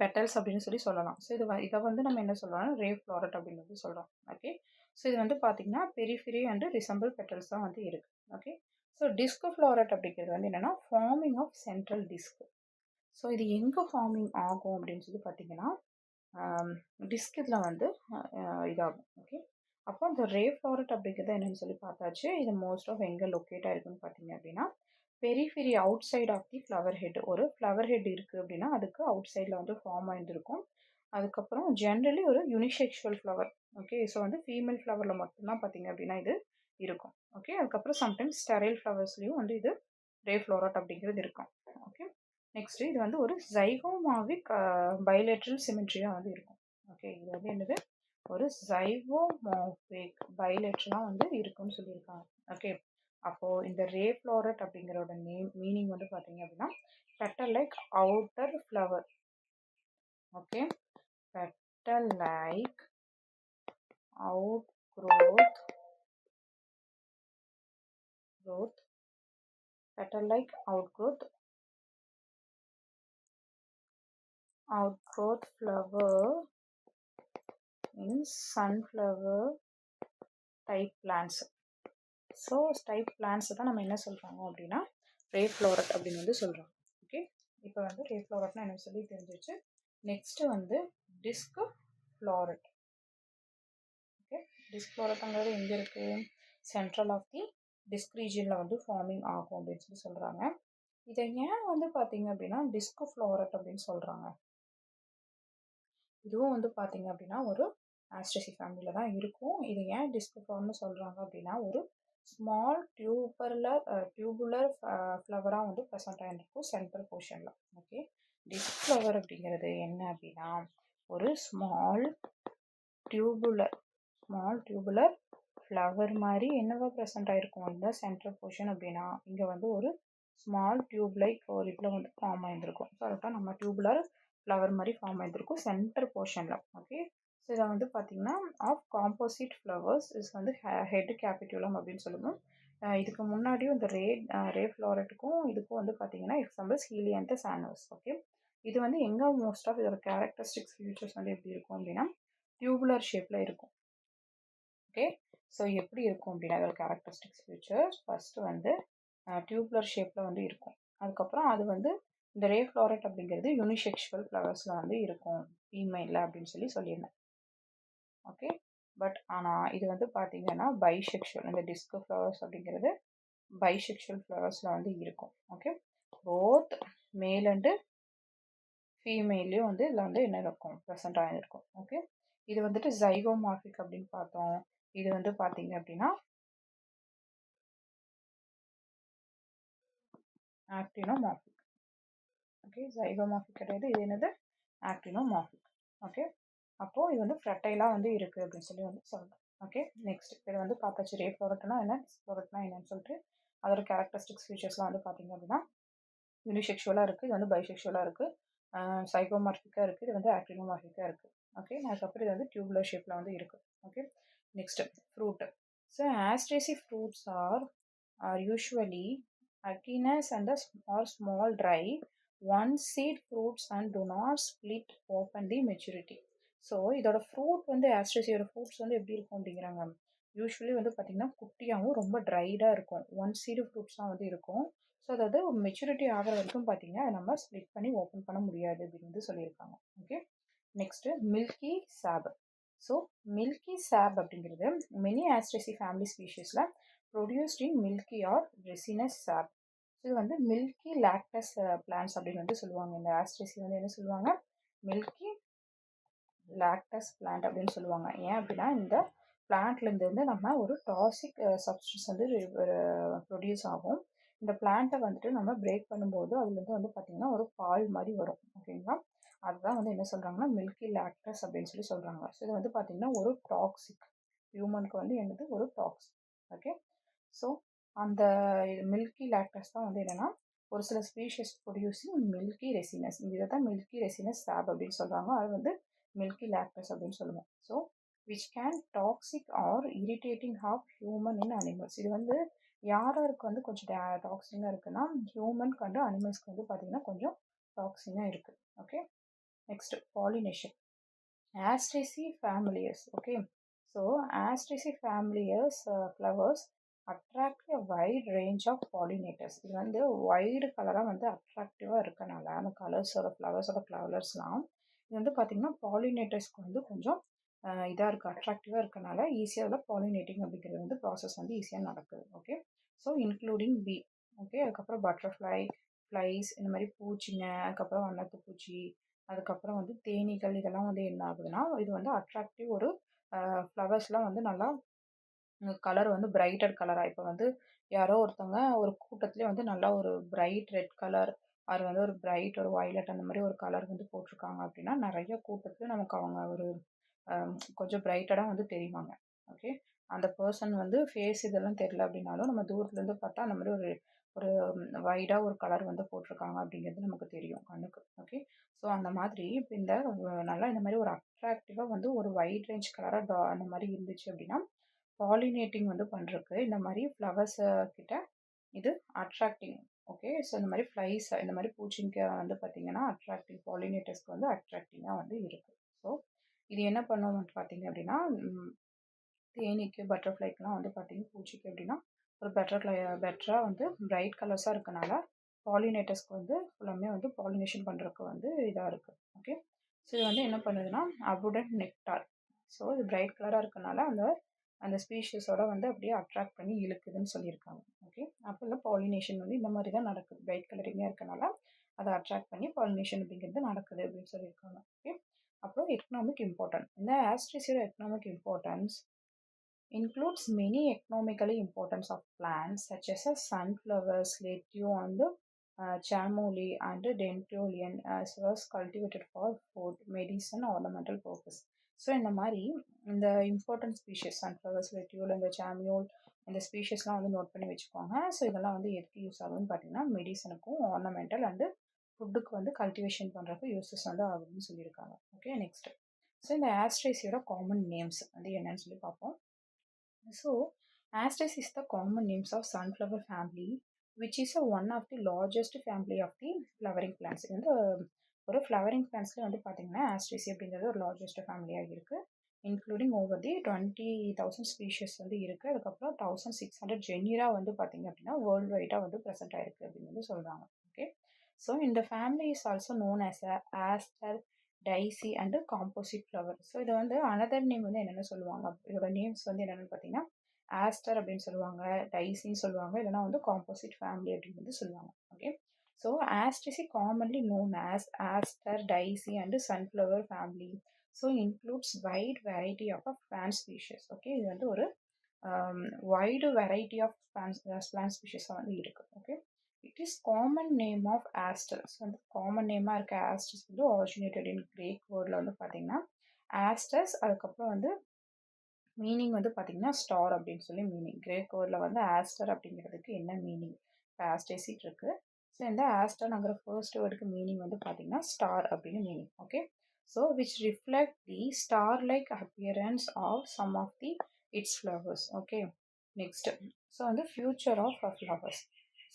பெட்டல்ஸ் அப்படின்னு சொல்லி சொல்லலாம். ஸோ இதை வந்து நம்ம என்ன சொல்லலாம், ரே ஃப்ளோரட் அப்படின்னு வந்து சொல்கிறோம். ஓகே, ஸோ இது வந்து பார்த்தீங்கன்னா பெரிஃபெரி அண்ட் ரிசம்பிள் பெட்டல்ஸ் தான் வந்து இருக்குது. ஓகே, ஸோ டிஸ்க் ஃப்ளோரட் அப்படிங்கிறது வந்து என்னென்னா forming of central disc. So இது எங்கே ஃபார்மிங் ஆகும் அப்படின்னு சொல்லி பார்த்தீங்கன்னா டிஸ்க் இதில் வந்து இதாகும். ஓகே, அப்போ இந்த ரே ஃப்ளோரட் அப்படிங்கிறது என்னென்னு சொல்லி பார்த்தாச்சு. இது மோஸ்ட் ஆஃப் எங்கே லொக்கேட் ஆகிருக்குன்னு பார்த்தீங்க அப்படின்னா periphery outside of the flower head. ஒரு ஃப்ளவர் ஹெட் இருக்குது அப்படின்னா அதுக்கு அவுட் சைடில் வந்து ஃபார்ம் ஆகிருக்கும். அதுக்கப்புறம் ஜென்ரலி ஒரு யூனிசெக்ஷுவல் ஃப்ளவர். ஓகே, ஸோ வந்து ஃபீமேல் ஃப்ளவரில் மட்டும்தான் பார்த்தீங்க அப்படின்னா இது இருக்கும். ஓகே, அதுக்கப்புறம் சம்டைம்ஸ் ஸ்டெரைல் ஃப்ளவர்ஸ்லேயும் வந்து இது ரே ஃப்ளோரட் அப்படிங்கிறது இருக்கும். ஓகே, நெக்ஸ்ட் இது வந்து ஒரு ஜைகோமாவிக் பைலேட்ரல் சிமெட்ரியாக வந்து இருக்கும். ஓகே, இது வந்து என்னது, ஒரு ஜைகோமாவிக் பைலேட்ரலாக வந்து இருக்குன்னு சொல்லியிருக்காங்க. ஓகே, அப்போது இந்த ரே ஃப்ளோரட் அப்படிங்கிறோட மீனிங் வந்து பார்த்தீங்க அப்படின்னா petal like outer flower. Okay, petal like out growth petal like outgrowth flower in sunflower type plants. So type plants தான் நம்ம என்ன சொல்கிறாங்க அப்படின்னா ரே ஃப்ளோரட் அப்படின்னு வந்து சொல்கிறோம். ஓகே, இப்போ வந்து ரே ஃப்ளோரட்னா என்ன சொல்லி தெரிஞ்சிச்சு. நெக்ஸ்ட்டு வந்து டிஸ்க் ஃப்ளோரட். ஓகே, டிஸ்க் ஃப்ளோரட்ங்கிறது எங்கே இருக்குது, சென்ட்ரல் ஆஃப் தி டிஸ்க் ரீஜியனில் வந்து ஃபார்மிங் ஆகும் அப்படின்னு சொல்லி சொல்கிறாங்க. இதை ஏன் வந்து பார்த்தீங்க அப்படின்னா டிஸ்க் ஃப்ளோரட் அப்படின்னு சொல்கிறாங்க, இதுவும் வந்து பார்த்தீங்க அப்படின்னா ஒரு ஆஸ்ட்ரேசி ஃபேமிலியில் தான் இருக்கும். இது ஏன் டிஸ்க் ஃப்ளவர்னு சொல்கிறாங்க அப்படின்னா, ஒரு ஸ்மால் டியூபுலர் ஃப்ளவராக வந்து ப்ரெசென்ட் ஆகிருக்கும் சென்ட்ரல் போர்ஷனில். ஓகே, டிஸ்க் ஃப்ளவர் அப்படிங்கிறது என்ன அப்படின்னா, ஒரு டியூபுலர் ஃப்ளவர் மாதிரி என்னவா ப்ரெசென்ட் ஆகிருக்கும் இந்த சென்ட்ரல் போர்ஷன் அப்படின்னா, இங்கே வந்து ஒரு ஸ்மால் டியூப் லைக் ஒரு இதில் வந்து ஃபார்ம் ஆகிருக்கும். ஸோ அதுதான் நம்ம டியூபுலர் ஃப்ளவர் மாதிரி ஃபார்ம் ஆகிருக்கும் சென்டர் போர்ஷனில். ஓகே, ஸோ இதை வந்து பார்த்திங்கன்னா ஆஃப் காம்போசிட் ஃப்ளவர்ஸ் இஸ் வந்து ஹெட் கேபிட்டுலம் அப்படின்னு சொல்லுவோம். இதுக்கு முன்னாடியும் இந்த ரே ஃப்ளாரட்டுக்கும் இதுக்கும் வந்து பார்த்திங்கன்னா எக்ஸாம்பிள்ஸ் ஹீலியன்தஸ் ஆனஸ். ஓகே, இது வந்து எங்கே மோஸ்ட் ஆஃப் இதோட கேரக்டரிஸ்டிக்ஸ் ஃபியூச்சர்ஸ் வந்து எப்படி இருக்கும் அப்படின்னா டியூபுலர் ஷேப்பில் இருக்கும். ஓகே, ஸோ எப்படி இருக்கும் அப்படின்னா அதோட கேரக்டரிஸ்டிக்ஸ் ஃபியூச்சர்ஸ் ஃபஸ்ட்டு வந்து டியூப்லர் ஷேப்பில் வந்து இருக்கும். அதுக்கப்புறம் அது வந்து இந்த ரே ஃப்ளாரட் அப்படிங்கிறது யூனிசெக்ஷுவல் ஃப்ளவர்ஸில் வந்து இருக்கும் ஃபீமேலில் அப்படின்னு சொல்லியிருந்தேன். ஓகே, பட் ஆனால் இது வந்து பார்த்தீங்கன்னா பைசெக்ஷுவல், இந்த டிஸ்க் ஃப்ளவர்ஸ் அப்படிங்கிறது பைசெக்ஷுவல் ஃப்ளவர்ஸில் வந்து இருக்கும். ஓகே, போத் மேல் அண்டு ஃபீமேல்லையும் வந்து இதில் வந்து என்ன இருக்கும் ப்ரெசென்ட் ஆகிருக்கும். ஓகே, இது வந்துட்டு ஜைகோமார்பிக் அப்படின்னு பார்த்தோம். இது வந்து பார்த்தீங்க அப்படின்னா ஆக்டினோமார்பிக். ஓகே, ஜைகோமார்பிக் கிடையாது, இது என்னது ஆக்டினோமார்பிக். ஓகே, அப்போது இது வந்து ஃப்ரெட்டைலாக வந்து இருக்குது அப்படின்னு வந்து சொல்கிறோம். ஓகே, நெக்ஸ்ட் இது வந்து பார்த்தாச்சு ரே ஃப்ளோரட்னா என்ன, ஃப்ளோரட்னா என்னன்னு சொல்லிட்டு அதோட கேரக்டரிஸ்டிக்ஸ் ஃபீச்சர்ஸ்லாம் வந்து பார்த்தீங்க அப்படின்னா யூனிசெக்ஷுவலாக இருக்குது, இது வந்து பைசெக்ஷுவலாக இருக்குது, சைகோமார்பிக்காக இருக்குது, இது வந்து ஆக்டினோமார்பிக்காக இருக்குது. ஓகே, அதுக்கப்புறம் இது வந்து டியூபுலர் ஷேப்பில் வந்து இருக்குது. Okay, next fruit. So Asteraceae fruits are usually acinous and are small dry one seed fruits and do not split open the maturity. So இதோட ஃப்ரூட் வந்து ஆஸ்ட்ரேசியோட ஃப்ரூட்ஸ் வந்து எப்படி இருக்கும் அப்படிங்கிறாங்க, யூஸ்வலி வந்து பார்த்திங்கன்னா குட்டியாகவும் ரொம்ப ட்ரைடாக இருக்கும். ஒன் சீடு ஃப்ரூட்ஸ் தான் வந்து இருக்கும். ஸோ அதாவது மெச்சூரிட்டி ஆகிற வரைக்கும் பார்த்திங்கன்னா அதை நம்ம ஸ்ப்ளிட் பண்ணி ஓப்பன் பண்ண முடியாது அப்படின்னு வந்து சொல்லியிருக்காங்க. Okay, next milky sap. So milky sap அப்படிங்கிறது மெனி ஆஸ்ட்ரேசி ஃபேமிலி ஸ்பீஷீஸில் produced in milky or resinous sap. இது வந்து மில்கி லாக்டஸ் பிளான்ஸ் அப்படின்னு வந்து சொல்லுவாங்க. இந்த ஆஸ்ட்ரேசி வந்து என்ன சொல்லுவாங்க, மில்கி லாக்டஸ் பிளான்ட் அப்படின்னு சொல்லுவாங்க. ஏன் அப்படின்னா இந்த பிளான்ட்லேருந்து வந்து நம்ம ஒரு டாக்ஸிக் சப்ஸ்டன்ஸ் வந்து ப்ரொடியூஸ் ஆகும். இந்த பிளான்ட்டை வந்துட்டு நம்ம பிரேக் பண்ணும்போது அதுலேருந்து வந்து பார்த்திங்கன்னா ஒரு பால் மாதிரி வரும். ஓகேங்களா, அதுதான் வந்து என்ன சொல்கிறாங்கன்னா மில்கி லாக்டஸ் அப்படின்னு சொல்கிறாங்க. ஸோ இது வந்து பார்த்திங்கன்னா ஒரு டாக்ஸிக், ஹியூமனுக்கு வந்து என்னது ஒரு டாக்ஸிக். ஓகே, ஸோ அந்த மில்கி லாக்டஸ் தான் வந்து என்னென்னா ஒரு சில ஸ்பீஷஸ் ப்ரொடியூஸிங் மில்கி ரெசினஸ், இதை தான் மில்கி ரெசினஸ் சாப் அப்படின்னு சொல்கிறாங்க. அது வந்து மில்கி லாக்டஸ் அப்படின்னு சொல்லுவோம். So which can toxic or irritating of human in animals. இது வந்து யாருக்கு வந்து கொஞ்சம் டாக்ஸிங்காக இருக்குன்னா ஹியூமனுக்கு வந்து அனிமல்ஸ்க்கு வந்து பார்த்திங்கன்னா கொஞ்சம் டாக்ஸிங்காக இருக்குது. Okay, next pollination. Asteraceae familiars. Okay, so Asteraceae familiars flowers attract a wide range of pollinators. இது வந்து வைடு கலராக வந்து அட்ராக்டிவாக இருக்கனால அந்த கலர்ஸோட ஃப்ளவர்ஸோட கலர்ஸ்லாம் இது வந்து பார்த்திங்கன்னா பாலினேட்டர்ஸ்க்கு வந்து கொஞ்சம் இதாக இருக்குது, அட்ராக்டிவாக இருக்கனால ஈஸியாக அதில் பாலினேட்டிங் அப்படிங்கிறது வந்து ப்ராசஸ் வந்து ஈஸியாக நடக்குது. ஓகே, ஸோ இன்க்ளூடிங் பீ. ஓகே, அதுக்கப்புறம் பட்டர்ஃப்ளை, ஃப்ளைஸ், இந்த மாதிரி பூச்சிங்க, அதுக்கப்புறம் வண்ணத்து பூச்சி, அதுக்கப்புறம் வந்து தேனீகள், இதெல்லாம் வந்து என்ன ஆகுதுன்னா இது வந்து அட்ராக்டிவ் ஒரு ஃப்ளவர்ஸ்லாம் வந்து நல்லா கலர் வந்து பிரைட்டட் கலராக, இப்போ வந்து யாரோ ஒருத்தவங்க ஒரு கூட்டத்துலேயே வந்து நல்லா ஒரு பிரைட் ரெட் கலர் அது வந்து ஒரு பிரைட் ஒரு வயலட் அந்த மாதிரி ஒரு கலர் வந்து போட்டிருக்காங்க அப்படின்னா நிறைய கூட்டத்தில் நமக்கு அவங்க ஒரு கொஞ்சம் பிரைட்டடாக வந்து தெரிவாங்க. ஓகே, அந்த பர்சன் வந்து ஃபேஸ் இதெல்லாம் தெரியல அப்படின்னாலும் நம்ம தூரத்துலேருந்து பார்த்தா அந்த மாதிரி ஒரு ஒரு வைடாக ஒரு கலர் வந்து போட்டிருக்காங்க அப்படிங்கிறது நமக்கு தெரியும் கண்ணுக்கு. ஓகே, ஸோ அந்த மாதிரி இப்போ இந்த நல்லா இந்த மாதிரி ஒரு அட்ராக்டிவாக வந்து ஒரு வைட் ரேஞ்ச் கலராக அந்த மாதிரி இருந்துச்சு அப்படின்னா பாலினேட்டிங் வந்து பண்ணுறக்கு இந்த மாதிரி ஃப்ளவர்ஸ் கிட்ட இது அட்ராக்டிங். ஓகே, ஸோ இந்த மாதிரி ஃப்ளைஸ் இந்த மாதிரி பூச்சிங்க வந்து பார்த்திங்கன்னா அட்ராக்டிவ், பாலினேட்டர்ஸ்க்கு வந்து அட்ராக்டிவாக வந்து இருக்குது. ஸோ இது என்ன பண்ணுவோம் பார்த்திங்க அப்படின்னா தேனீக்கு பட்டர்ஃப்ளைக்கெலாம் வந்து பார்த்திங்கன்னா பூச்சிக்கு எப்படின்னா ஒரு பெட்டராக வந்து பிரைட் கலர்ஸாக இருக்கனால பாலினேட்டர்ஸ்க்கு வந்து ஃபுல்லாமே வந்து பாலினேஷன் பண்ணுறதுக்கு வந்து இதாக இருக்குது. ஓகே, ஸோ இது வந்து என்ன பண்ணுதுன்னா அபுடன்ட் நெக்டார். ஸோ இது பிரைட் கலராக இருக்கனால அந்த ஸ்பீஷஸோட வந்து அப்படியே அட்ராக்ட் பண்ணி இழுக்குதுன்னு சொல்லியிருக்காங்க. ஓகே, அப்போ இல்லை பாலினேஷன் வந்து இந்த மாதிரி தான் நடக்குது, பிரைட் கலரிங்காக இருக்கனால அதை அட்ராக்ட் பண்ணி பாலினேஷன் அப்படிங்கிறது நடக்குது அப்படின்னு சொல்லியிருக்காங்க. ஓகே, அப்புறம் எக்கனாமிக் இம்பார்ட்டன்ட். இந்த ஆஸ்ட்ரேசியோட economic importance includes many economically importance of plants such as sunflowers, lettuce, and chamomile and dandelion as was cultivated for food, medicine, ornamental purpose. So இந்த மாதிரி இந்த இம்பார்ட்டன்ட் ஸ்பீஷஸ் சன்ஃப்ளவர்ஸ், லெட்யூல், இந்த Samuel, இந்த ஸ்பீஷஸ்லாம் வந்து note பண்ணி வச்சுக்கோங்க. ஸோ இதெல்லாம் வந்து எதுக்கு யூஸ் ஆகுதுன்னு பார்த்தீங்கன்னா மெடிசனுக்கும் ஆர்னமெண்டல் அண்டு ஃபுட்டுக்கு வந்து கல்டிவேஷன் பண்ணுறதுக்கு யூஸஸ் வந்து ஆகுதுன்னு சொல்லியிருக்காங்க. Okay, next. ஸோ இந்த ஆஸ்ட்ரேசியோட காமன் நேம்ஸ் வந்து என்னன்னு சொல்லி பார்ப்போம். So, Asters is the common names of sunflower family, which is one of the largest family of the flowering plants. இது வந்து ஒரு ஃப்ளவரிங் பிளான்ஸ்ல வந்து பார்த்தீங்கன்னா ஆஸ்ட்ரேசி அப்படிங்கிறது ஒரு லார்ஜஸ்ட் ஃபேமிலியாக இருக்குது. இன்க்ளூடிங் ஓவர் தி 20,000 ஸ்பீஷஸ் வந்து இருக்குது. அதுக்கப்புறம் 1600 ஜெனிரா வந்து பார்த்தீங்க அப்படின்னா வேர்ல்டு வைடாக வந்து ப்ரெசென்ட் ஆயிருக்கு அப்படின்னு வந்து சொல்கிறாங்க. ஓகே, ஸோ இந்த family is also known as a aster, daisy and composite flower. So இதை வந்து அனதர் நேம் வந்து என்னென்ன சொல்லுவாங்க, இதோட நேம்ஸ் வந்து என்னென்னு பார்த்தீங்கன்னா ஆஸ்டர் அப்படின்னு சொல்லுவாங்க, டைசின்னு சொல்லுவாங்க, இல்லைனா வந்து காம்போசிட் ஃபேமிலி அப்படின்னு வந்து சொல்லுவாங்க. Okay, so Asteraceae commonly known as aster, daisy and sunflower family. So includes wide variety of plant species. Okay, இது வந்து ஒரு வைடு வெரைட்டி ஆஃப் பிளான்ட் ஸ்பீஷஸாக வந்து இருக்குது. Okay, it is common name of asters. வந்து காமன் நேமாக இருக்க ஆஸ்டர்ஸ் வந்து originated இன் Craig வேர்டில் வந்து பார்த்தீங்கன்னா ஆஸ்டர்ஸ், அதுக்கப்புறம் வந்து மீனிங் வந்து பார்த்தீங்கன்னா ஸ்டார் அப்படின்னு சொல்லி மீனிங். கிரேக் வேர்டில் வந்து ஆஸ்டர் அப்படிங்கிறதுக்கு என்ன மீனிங், இப்போ ஆஸ்டேசிட் இருக்குது. ஸோ இந்த ஆஸ்டர்ங்கிற ஃபர்ஸ்ட் வேர்டுக்கு மீனிங் வந்து பார்த்தீங்கன்னா ஸ்டார் அப்படின்னு meaning. Okay, so which reflect the star like appearance of some of the its flowers. Okay, next. So வந்து future of flowers.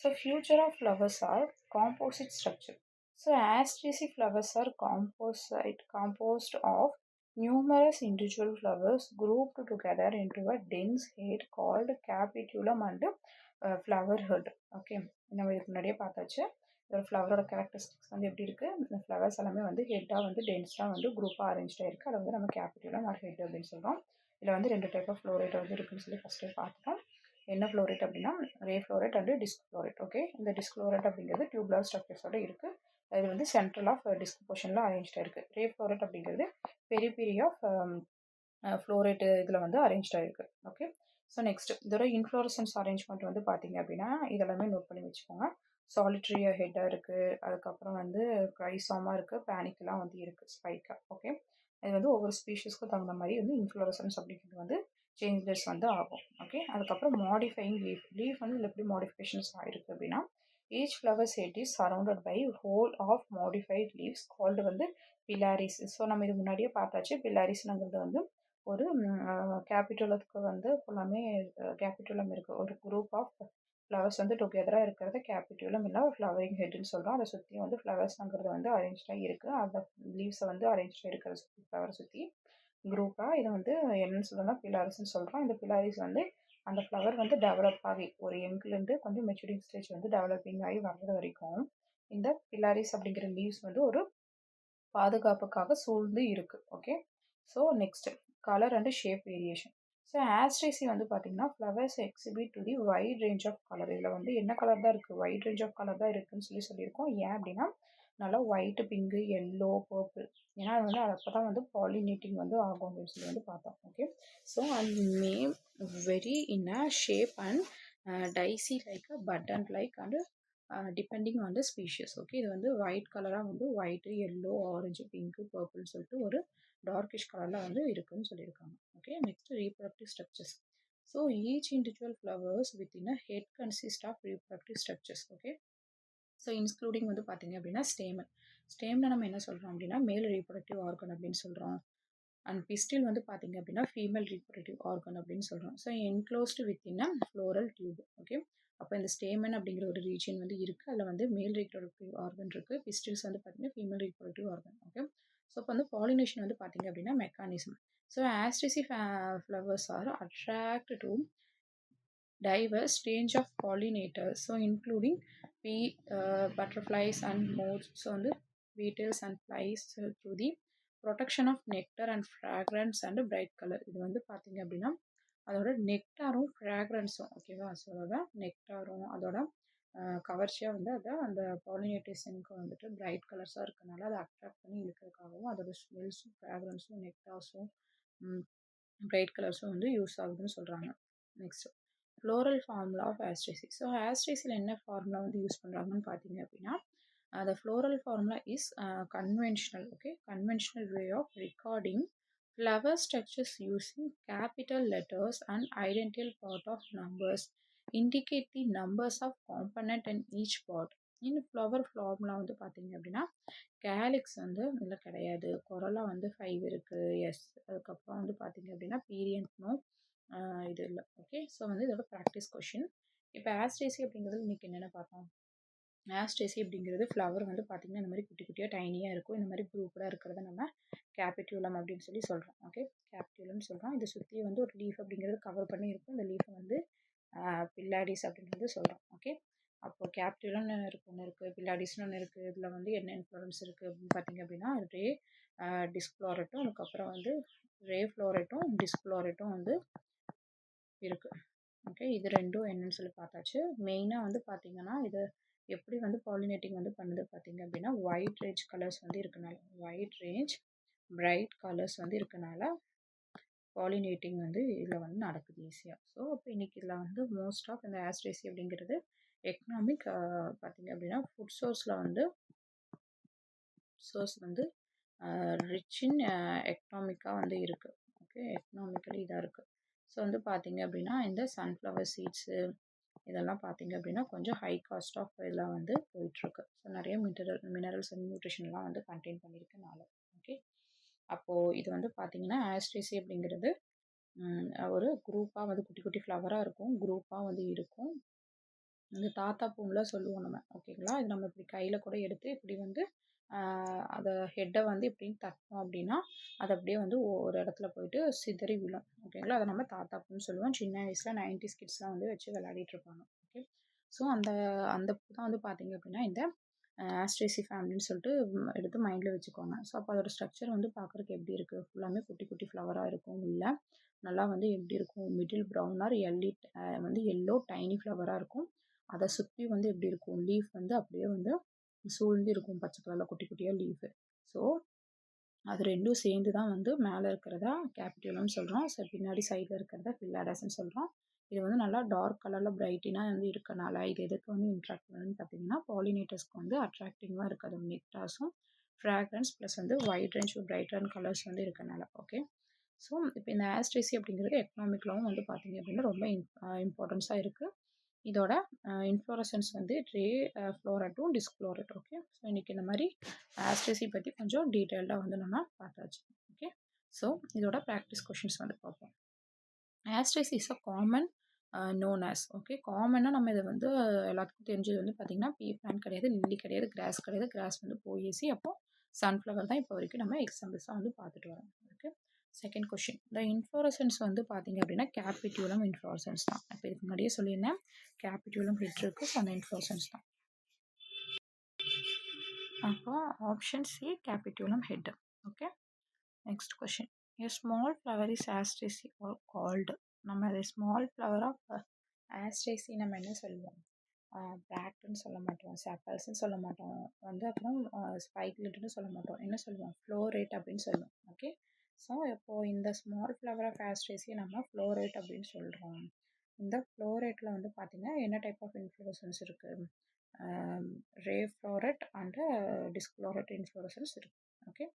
So future of flowers are composite structure. So Asteraceae flowers are composed of numerous individual flowers grouped together into a dense head called capitulum and flower head. Okay, நம்ம இதுக்கு முன்னாடியே பார்த்தாச்சு. ஒரு ஃப்ளவரோட characteristics வந்து எப்படி இருக்குது, இந்த flowers எல்லாமே வந்து ஹெட்டாக வந்து டென்ஸாக வந்து குரூப்பாக அரேஞ்சாக இருக்குது. அதை வந்து நம்ம கேபிட்டுலம் ஆர் ஹெட் அப்படின்னு சொல்கிறோம். இதில் வந்து 2 டைப் ஆஃப் ஃப்ளோரேட் வந்து இருக்குன்னு சொல்லி ஃபஸ்ட்டு பார்த்துட்டோம். என்ன ஃப்ளோரேட் அப்படின்னா ரே ஃப்ளோரேட் அண்டு டிஸ்க் ஃப்ளோரேட். ஓகே, இந்த டிஸ்க் ஃப்ளோரேட் அப்படிங்கிறது டியூப்லர் ஸ்ட்ரக்சர்ஸோட இருக்குது. இது வந்து சென்ட்ரல் ஆஃப் டிஸ்க் போர்ஷனில் அரேஞ்சாக இருக்குது. ரே ஃப்ளோரேட் அப்படிங்கிறது பெரிபெரி ஆஃப் ஃப்ளோரேட்டு இதில் வந்து அரேஞ்சாக இருக்குது. ஓகே, ஸோ நெக்ஸ்ட் இதோட இன்ஃப்ளோரசன்ஸ் அரேஞ்ச்மெண்ட் வந்து பார்த்தீங்க அப்படின்னா இதெல்லாமே நோட் பண்ணி வச்சுக்கோங்க. சாலிட்ரி ஹெட்டாக இருக்குது, அதுக்கப்புறம் வந்து க்ரைசாமாக இருக்குது, பேனிக்கெலாம் வந்து இருக்குது, ஸ்பைக்காக. ஓகே, இது வந்து ஒவ்வொரு ஸ்பீஷஸ்க்கும் தகுந்த மாதிரி வந்து இன்ஃப்ளோரசன்ஸ் அப்படிங்கிறது வந்து சேஞ்சஸ் வந்து ஆகும். ஓகே, அதுக்கப்புறம் மாடிஃபைங் லீஃப் வந்து இதில் எப்படி மாடிஃபிகேஷன்ஸ் ஆகிருக்கு அப்படின்னா each flower set is surrounded by whole of modified leaves called வந்து பிலாரிஸ். ஸோ நம்ம இது முன்னாடியே பார்த்தாச்சு. பிலாரிஸ்ங்கிறது வந்து ஒரு கேபிட்டுலத்துக்கு வந்து ஃபுல்லாமே கேபிட்டுலம் இருக்குது. ஒரு குரூப் ஆஃப் ஃப்ளவர்ஸ் வந்து டுகெதராக இருக்கிறது கேபிட்டுலம் இல்லை ஃப்ளவரிங் ஹெட்னு சொல்கிறோம். அதை சுற்றி வந்து ஃப்ளவர்ஸ்ங்கிறது வந்து அரேஞ்சாக இருக்குது. அந்த லீவ்ஸை வந்து அரேஞ்சாக இருக்கிறத சுற்றி ஃப்ளவரை சுற்றி குரூப்பாக இதை வந்து என்னன்னு சொல்லணும்னா பிலாரிஸ்ன்னு சொல்கிறோம். இந்த பிலாரிஸ் வந்து அந்த ஃப்ளவர் வந்து டெவலப் ஆகி ஒரு யங்லேருந்து கொஞ்சம் மெச்சூரிங் ஸ்டேஜ் வந்து டெவலப்பிங் ஆகி வர்றது வரைக்கும் இந்த பிலாரிஸ் அப்படிங்கிற லீவ்ஸ் வந்து ஒரு பாதுகாப்புக்காக சூழ்ந்து இருக்குது. Okay, so next colour and shape variation. So Asteraceae வந்து பார்த்தீங்கன்னா flowers exhibit to the wide range of colour. இதில் வந்து என்ன கலர் தான் இருக்குது, வைட் ரேஞ்ச் ஆஃப் கலர் தான் இருக்குதுன்னு சொல்லியிருக்கோம். ஏன் அப்படின்னா நல்லா ஒயிட்டு, பிங்கு, எல்லோ, பர்பிள். ஏன்னா அது வந்து அப்போ தான் வந்து பாலினேட்டிங் வந்து ஆகும் அப்படின்னு சொல்லி வந்து பார்த்தோம். Okay, so and name vary in a shape and daisy like a button like and depending on the species. Okay, இது வந்து ஒயிட் கலராக வந்து ஒயிட்டு, எல்லோ, ஆரஞ்சு, பிங்க்கு, பர்பிள்னு சொல்லிட்டு ஒரு டார்க்கிஷ் கலரில் வந்து இருக்குதுன்னு சொல்லியிருக்காங்க. Okay, next reproductive structures. So each individual flowers within a head consist of reproductive structures. Okay, so including வந்து பார்த்தீங்க அப்படின்னா ஸ்டேமன். ஸ்டேமனை நம்ம என்ன சொல்கிறோம் அப்படின்னா மேல் ரீப்ரொடக்டிவ் ஆர்கன் அப்படின்னு சொல்கிறோம். அண்ட் பிஸ்டில் வந்து பார்த்தீங்க அப்படின்னா ஃபீமேல் ரீப்ரொடக்டிவ் ஆர்கன் அப்படின்னு சொல்கிறோம். So enclosed within a floral tube. Okay, அப்போ இந்த ஸ்டேமன் அப்படிங்கிற ஒரு ரீஜன் வந்து இருக்குது. அதில் வந்து மேல் ரீப்ரொடக்டிவ் ஆர்கன் இருக்குது. பிஸ்டில்ஸ் வந்து பார்த்தீங்கன்னா female reproductive organ. Okay, so இப்போ வந்து பாலினேஷன் வந்து பார்த்தீங்க அப்படின்னா mechanism. So Asteraceae flowers R attract to diverse range of pollinators, so including bee, butterflies and moths. So வந்து beetles and flies through the protection of nectar and fragrance and bright color. இது வந்து பார்த்தீங்க அப்படின்னா அதோட நெக்டாரும் ஃப்ராக்ரன்ஸும் ஓகேவா. So அதோட நெக்டாரும் அதோட கவர்ச்சியாக வந்து அதை அந்த பாலினேட்டேஷனுக்கு வந்துட்டு பிரைட் கலர்ஸாக இருக்கனால அதை அட்ராக்ட் பண்ணி இழுக்கிறதுக்காகவும் அதோட ஸ்மெல்ஸும் ஃப்ராக்ரன்ஸும் நெக்டார்ஸும் பிரைட் கலர்ஸும் வந்து யூஸ் ஆகுதுன்னு சொல்கிறாங்க. Next floral formula of Asteraceae. So ஆஸ்ட்ரேசியில் என்ன ஃபார்முலா வந்து யூஸ் பண்ணுறாங்கன்னு பார்த்தீங்க அப்படின்னா the floral formula is conventional, okay, conventional way of recording flower structures using capital letters and identical part of numbers indicate the numbers of component in each part. in flower formula வந்து பார்த்தீங்க அப்படின்னா calyx வந்து இல்லை கிடையாது, கொரலா வந்து 5 இருக்குது, S. அதுக்கப்புறம் வந்து பார்த்தீங்க அப்படின்னா பீரியன்ட் நோ, இது இல்லை. ஓகே, ஸோ வந்து இதோட ப்ராக்டிஸ் கொஷின். இப்போ ஆஸ்ட்ரேசி அப்படிங்கிறது இன்றைக்கி என்னென்ன பார்த்தோம். ஆஸ்ட்ரேசி அப்படிங்கிறது ஃப்ளவர் வந்து பார்த்திங்கன்னா இந்த மாதிரி குட்டி குட்டியாக டைனியாக இருக்கும். இந்த மாதிரி குரூப்படாக இருக்கிறத நம்ம கேபிட்யூலம் அப்படின்னு சொல்லி சொல்கிறோம். ஓகே, கேபிட்யூலம்னு சொல்கிறோம். இதை சுற்றி வந்து ஒரு லீஃப் அப்படிங்கிறது கவர் பண்ணி இருக்கும். இந்த லீஃபை வந்து பில்லாடிஸ் அப்படின்றது சொல்கிறோம். ஓகே, அப்போது கேபிட்யூலம்னு ஒன்று இருக்குது, பில்லாடிஸ்னு ஒன்று இருக்குது. இதில் வந்து என்ன இன்ஃப்ளூரன்ஸ் இருக்குது அப்படின்னு பார்த்தீங்க அப்படின்னா ரே டிஸ்க்ளோரேட்டும் அதுக்கப்புறம் வந்து ரே ஃப்ளோரேட்டும் டிஸ்க்ளோரேட்டும் வந்து இருக்குது. ஓகே, இது ரெண்டும் என்னன்னு சொல்லி பார்த்தாச்சு. மெயினாக வந்து பார்த்திங்கன்னா இது எப்படி வந்து பாலினேட்டிங் வந்து பண்ணுது பார்த்தீங்க அப்படின்னா ஒயிட் ரேஞ்ச் கலர்ஸ் வந்து இருக்கனால, ஒயிட் ரேஞ்ச் பிரைட் கலர்ஸ் வந்து இருக்கனால பாலினேட்டிங் வந்து இதில் வந்து நடக்குது ஈஸியாக. ஸோ அப்போ இன்றைக்கி இதில் வந்து மோஸ்ட் ஆஃப் இந்த ஆஸ்ட்ரேசி அப்படிங்கிறது எக்கனாமிக் பார்த்திங்க அப்படின்னா ஃபுட் சோர்ஸ் வந்து ரிச் இன் எக்கனாமிக்காக வந்து இருக்குது. ஓகே, எக்கனாமிக்கலி இதாக இருக்குது. ஸோ வந்து பார்த்திங்க அப்படின்னா இந்த சன்ஃப்ளவர் சீட்ஸு இதெல்லாம் பார்த்திங்க அப்படின்னா கொஞ்சம் ஹை காஸ்ட் ஆஃப் இதெல்லாம் வந்து போயிட்டுருக்கு. ஸோ நிறைய மினரல்ஸ் அண்ட் நியூட்ரிஷன்லாம் வந்து கண்டெயின் பண்ணியிருக்கனால. ஓகே, அப்போது இது வந்து பார்த்திங்கன்னா ஆஸ்ட்ரேசி அப்படிங்கிறது ஒரு குரூப்பாக வந்து குட்டி குட்டி ஃப்ளவராக இருக்கும், குரூப்பாக வந்து இருக்கும். இந்த தாத்தா பூன்லாம் சொல்லுவோம் நம்ம. ஓகேங்களா, இது நம்ம இப்படி கையில் கூட எடுத்து இப்படி வந்து அதை ஹெட்டை வந்து இப்படின்னு தட்டோம் அப்படின்னா அது அப்படியே வந்து ஒரு இடத்துல போயிட்டு சிதறி விழும். ஓகேங்களா, அதை நம்ம தாத்தாப்புன்னு சொல்லுவோம். சின்ன வயசில் 90s கிட்ஸ்லாம் வந்து வச்சு விளையாடிட்டு இருப்பாங்க. ஓகே, ஸோ அந்த அந்த பூ தான் வந்து பார்த்திங்க அப்படின்னா இந்த ஆஸ்ட்ரேசி ஃபேமிலின்னு சொல்லிட்டு எடுத்து மைண்டில் வச்சுக்கோங்க. ஸோ அப்போ அதோட ஸ்ட்ரக்சர் வந்து பார்க்குறதுக்கு எப்படி இருக்குது, ஃபுல்லாமே குட்டி குட்டி ஃப்ளவராக இருக்கும். இல்லை நல்லா வந்து எப்படி இருக்கும், மிடில் ப்ரௌன் ஆர் வந்து எல்லோ டைனி ஃப்ளவராக இருக்கும். அதை சுற்றி வந்து எப்படி இருக்கும், லீஃப் வந்து அப்படியே வந்து சூழ்ந்து இருக்கும் பச்சை கலரில் குட்டி குட்டியாக லீஃபு. ஸோ அது ரெண்டும் சேர்ந்து தான் வந்து மேலே இருக்கிறதா கேபிட்யூலம்னு சொல்கிறோம். ஸோ பின்னாடி சைடில் இருக்கிறதா பில்லாடஸ்ன்னு சொல்கிறோம். இது வந்து நல்லா டார்க் கலரில் பிரைட்டினாக வந்து இருக்கனால இது எதுக்கு வந்து இன்ட்ராக்ட் பண்ணுதுன்னு பார்த்தீங்கன்னா பாலினேட்டர்ஸ்க்கு வந்து அட்ராக்டிவாக இருக்குது. அது நெக்டார்ஸும் ஃப்ராக்ரன்ஸ் ப்ளஸ் வந்து ஒயிட் ரேஞ்ச் பிரைட்டர் கலர்ஸ் வந்து இருக்கனால. ஓகே, ஸோ இப்போ இந்த ஆஸ்ட்ரேசி அப்படிங்கிறது எக்கனாமிக்லாவும் வந்து பார்த்திங்க அப்படின்னா ரொம்ப இம்பார்ட்டன்ஸாக இருக்குது. இதோட இன்ஃப்ளோரசன்ஸ் வந்து ரே ஃப்ளோரேட்டும் டிஸ்க்ளோரேட். ஓகே, ஸோ இன்றைக்கி இந்த மாதிரி ஆஸ்ட்ரேசி பற்றி கொஞ்சம் டீட்டெயில்டாக வந்து நம்ம பார்த்தாச்சு. ஓகே, ஸோ இதோட ப்ராக்டிஸ் கொஷின்ஸ் வந்து பார்ப்போம். Asteraceae is a common known as. Okay, காமனாக நம்ம இதை வந்து எல்லாத்துக்கும் தெரிஞ்சது வந்து பார்த்திங்கன்னா பீ பிளான்ட் கிடையாது, லில்லி கிடையாது, கிராஸ் கிடையாது. கிராஸ் வந்து போயேசி, அப்போது சன்ஃப்ளவர் தான் இப்போ வரைக்கும் நம்ம எக்ஸாம்பிள்ஸாக வந்து பார்த்துட்டு வரோம். ஓகே, செகண்ட் கொஷின், இந்த இன்ஃப்ளோரசன்ஸ் வந்து பார்த்திங்க அப்படின்னா கேபிட்யூலம் இன்ஃப்ளோரசன்ஸ் தான். இப்போ இதுக்கு முன்னாடியே சொல்லியிருந்தேன் கேபிட்யூலம் ஹெட் இருக்குது, ஸோ அந்த இன்ஃப்ளோரசன்ஸ் தான். அப்போ option C capitulum head. Okay, next question, a small flower is astraceae or called. நம்ம அதை ஸ்மால் ஃப்ளவர் ஆஃப் ஆஸ்ட்ரேசி நம்ம என்ன சொல்லுவோம், பிராக்ட்னு சொல்ல மாட்டோம், செப்பல்ஸ்ன்னு சொல்ல மாட்டோம், வந்து அப்புறம் ஸ்பைக்லெட்னு சொல்ல மாட்டோம். என்ன சொல்லுவோம், ஃப்ளோரேட் அப்படின்னு சொல்லுவோம். ஓகே, ஸோ இப்போது இந்த ஸ்மால் ஃப்ளவர் ஆஃப் ஆஸ்ட்ரேசியை நம்ம ஃப்ளோரேட் அப்படின்னு சொல்கிறோம். இந்த ஃப்ளோரேட்டில் வந்து பார்த்திங்கன்னா என்ன டைப் ஆஃப் இன்ஃப்ளோரசன்ஸ் இருக்குது, ரே ஃப்ளோரேட் அண்டு டிஸ்க்ளோரேட் இன்ஃப்ளோரசன்ஸ் இருக்குது. ஓகே,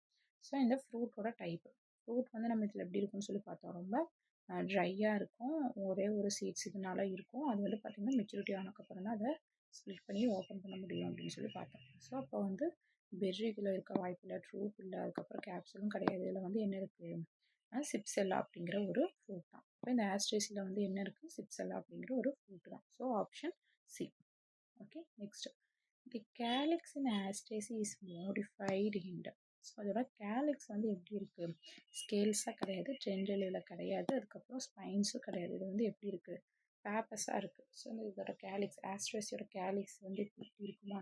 ஸோ இந்த ஃப்ரூட்டோட டைப், ஃப்ரூட் வந்து நம்ம இதில் எப்படி இருக்குன்னு சொல்லி பார்த்தோம், ரொம்ப ட்ரையாக இருக்கும், ஒரே ஒரு சீட்ஸ் இதனால இருக்கும். அது வந்து பார்த்திங்கன்னா மெச்சூரிட்டி ஆனதுக்கப்புறம் தான் அதை ஸ்ப்ளிட் பண்ணி ஓப்பன் பண்ண முடியும் அப்படின்னு சொல்லி பார்த்தோம். ஸோ அப்போ வந்து பெர்ரி இதில் இருக்க வாய்ப்பு இல்லை, ட்ரூத் இல்லை, அதுக்கப்புறம் கேப்சூலும் கிடையாது. இதில் வந்து என்ன இருக்குது, சிப்செல்லா அப்படிங்கிற ஒரு ஃப்ரூட் தான். இப்போ இந்த ஆஸ்ட்ரேசியில் வந்து என்ன இருக்குது, சிப்செல்லா அப்படிங்கிற ஒரு ஃப்ரூட் தான். So option C. Okay, next, the calyx in Asteraceae is modified int. So அதோட கேலிக்ஸ் வந்து எப்படி இருக்குது, ஸ்கேல்ஸாக கிடையாது, டென்ட்ரிலில் கிடையாது, அதுக்கப்புறம் ஸ்பைன்ஸும் கிடையாது. இது வந்து எப்படி இருக்குது, பேப்பஸாக இருக்குது. ஸோ வந்து இதோட கேலிக்ஸ், ஆஸ்ட்ரேசியோட கேலிக்ஸ் வந்து எப்படி இருக்குமா,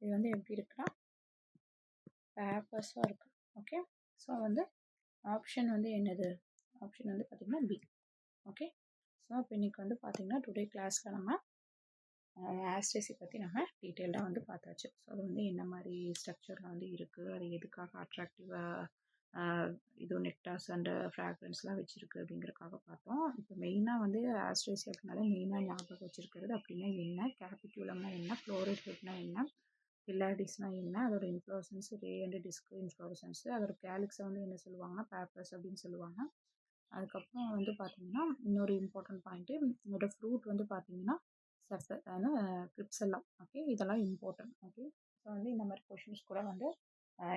இது வந்து எப்படி இருக்குன்னா பேப்பர்ஸாக இருக்குது. ஓகே, ஸோ வந்து ஆப்ஷன் வந்து என்னது? ஆப்ஷன் வந்து பார்த்திங்கன்னா பி. ஓகே. ஸோ இப்போ இன்றைக்கி வந்து பார்த்திங்கன்னா டுடே கிளாஸில் நம்ம ஆஸ்ட்ரேசி பற்றி நம்ம டீட்டெயில்டாக வந்து பார்த்தாச்சு. ஸோ அது வந்து என்ன மாதிரி ஸ்ட்ரக்சரில் வந்து இருக்குது, அது எதுக்காக அட்ராக்டிவாக இது நெக்டார்ஸ் அண்டு ஃப்ராக்ரன்ஸ்லாம் வச்சுருக்கு அப்படிங்கிறதுக்காக பார்த்தோம். இப்போ மெயினாக வந்து ஆஸ்ட்ரேசி அப்படின்னாலே மெயினாக ஞாபகம் வச்சுருக்கிறது அப்படின்னா என்ன, கேபிக்யூலம்னா என்ன, ஃப்ளோரல் ஹெட்னா என்ன, பில்லாடிஸ்னால் என்ன, அதோட inflorescence ray and disc inflorescence, அதோட கேலிக்ஸை வந்து என்ன சொல்லுவாங்கன்னா பேப்பர்ஸ் அப்படின்னு சொல்லுவாங்க. அதுக்கப்புறம் வந்து பார்த்திங்கன்னா இன்னொரு இம்பார்ட்டன்ட் பாயிண்ட்டு, இதோட ஃப்ரூட் வந்து பார்த்திங்கன்னா கிரிப்ஸெல்லாம். ஓகே, இதெல்லாம் இம்பார்ட்டன்ட். ஓகே, ஸோ வந்து இந்த மாதிரி கொஷின்ஸ் கூட வந்து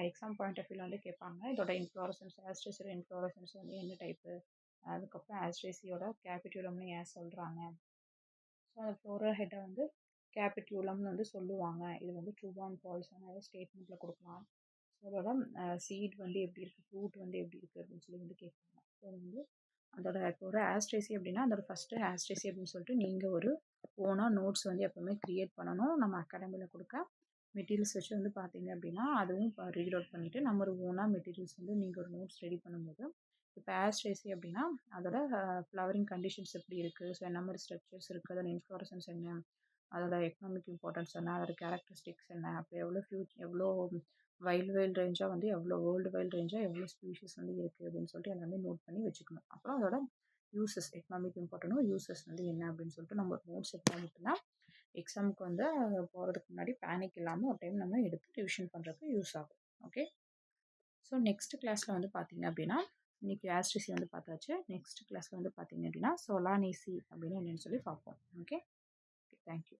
எக்ஸாம் பாயிண்ட் ஆஃப் வியூவில் வந்து கேட்பாங்க. இதோட இன்ஃப்ளோரசன்ஸ், ஆஸ்ட்ரேசியோட இன்ஃப்ளோரசன்ஸ் வந்து என்ன டைப்பு, அதுக்கப்புறம் ஆஸ்ட்ரேசியோட கேபிட்யூலம்னு ஏன் சொல்கிறாங்க, ஸோ அந்த ஃப்ளோரல் ஹெட்டை வந்து கேபிட்யூலம்னு வந்து சொல்லுவாங்க. இது வந்து ட்ரூ அண்ட் ஃபால்ஸான ஸ்டேட்மெண்ட்டில் கொடுக்கலாம். ஸோ அதோட சீட் வந்து எப்படி இருக்குது, ஃப்ரூட் வந்து எப்படி இருக்குது அப்படின்னு சொல்லி வந்து கேட்பாங்க. ஸோ வந்து அதோட இப்போ ஒரு ஆஸ்ட்ரேசி அப்படின்னா அதோட ஃபஸ்ட்டு ஆஸ்ட்ரேசி அப்படின்னு சொல்லிட்டு நீங்கள் ஒரு ஓனாக நோட்ஸ் வந்து எப்போவுமே க்ரியேட் பண்ணணும். நம்ம அகாடமியில் கொடுக்க மெட்டீரியல்ஸ் வச்சு வந்து பார்த்தீங்க அப்படின்னா அதுவும் இப்போ ரீட் அவுட் பண்ணிவிட்டு நம்ம ஒரு ஓனாக மெட்டீரியல்ஸ் வந்து நீங்கள் ஒரு நோட்ஸ் ரெடி பண்ணும்போது இப்போ ஆஸ்ட்ரேசி அப்படின்னா அதோட ஃப்ளவரிங் கண்டிஷன்ஸ் எப்படி இருக்குது, ஸோ என்ன மாதிரி ஸ்ட்ரக்சர்ஸ் இருக்குது, அதோட இன்ஃப்ளோரசன்ஸ் என்ன, அதோட எக்கனாமிக் இம்பார்ட்டன்ஸ் என்ன, அதோட கேரக்டரிஸ்டிக்ஸ் என்ன, அப்போ எவ்வளோ வைல்ட் ரேஞ்சாக வந்து எவ்வளோ வேர்ல்டு வைல்ட் ரேஞ்சாக எவ்வளோ ஸ்பீஷிஸ் வந்து இருக்குது அப்படின்னு சொல்லிட்டு எல்லாமே நோட் பண்ணி வச்சுக்கணும். அப்புறம் அதோட யூசஸ், எக்கனாமிக் இம்பார்ட்டனும் யூசஸ் வந்து என்ன அப்படின்னு சொல்லிட்டு நம்ம ஒரு நோட்ஸ் எடுத்து பண்ணிட்டுனா எக்ஸாமுக்கு வந்து போகிறதுக்கு முன்னாடி பேனிக் இல்லாமல் ஒரு டைம் நம்ம எடுத்து ரிவிஷன் பண்ணுறதுக்கு யூஸ் ஆகும். ஓகே, ஸோ நெக்ஸ்ட் கிளாஸில் வந்து பார்த்தீங்க அப்படின்னா இன்றைக்கி ஆஸ்ட்ரேசி வந்து பார்த்தாச்சு. நெக்ஸ்ட் கிளாஸில் வந்து பார்த்தீங்க அப்படின்னா சொலானேசி அப்படின்னு என்னென்னு சொல்லி பார்ப்போம். Okay, thank you.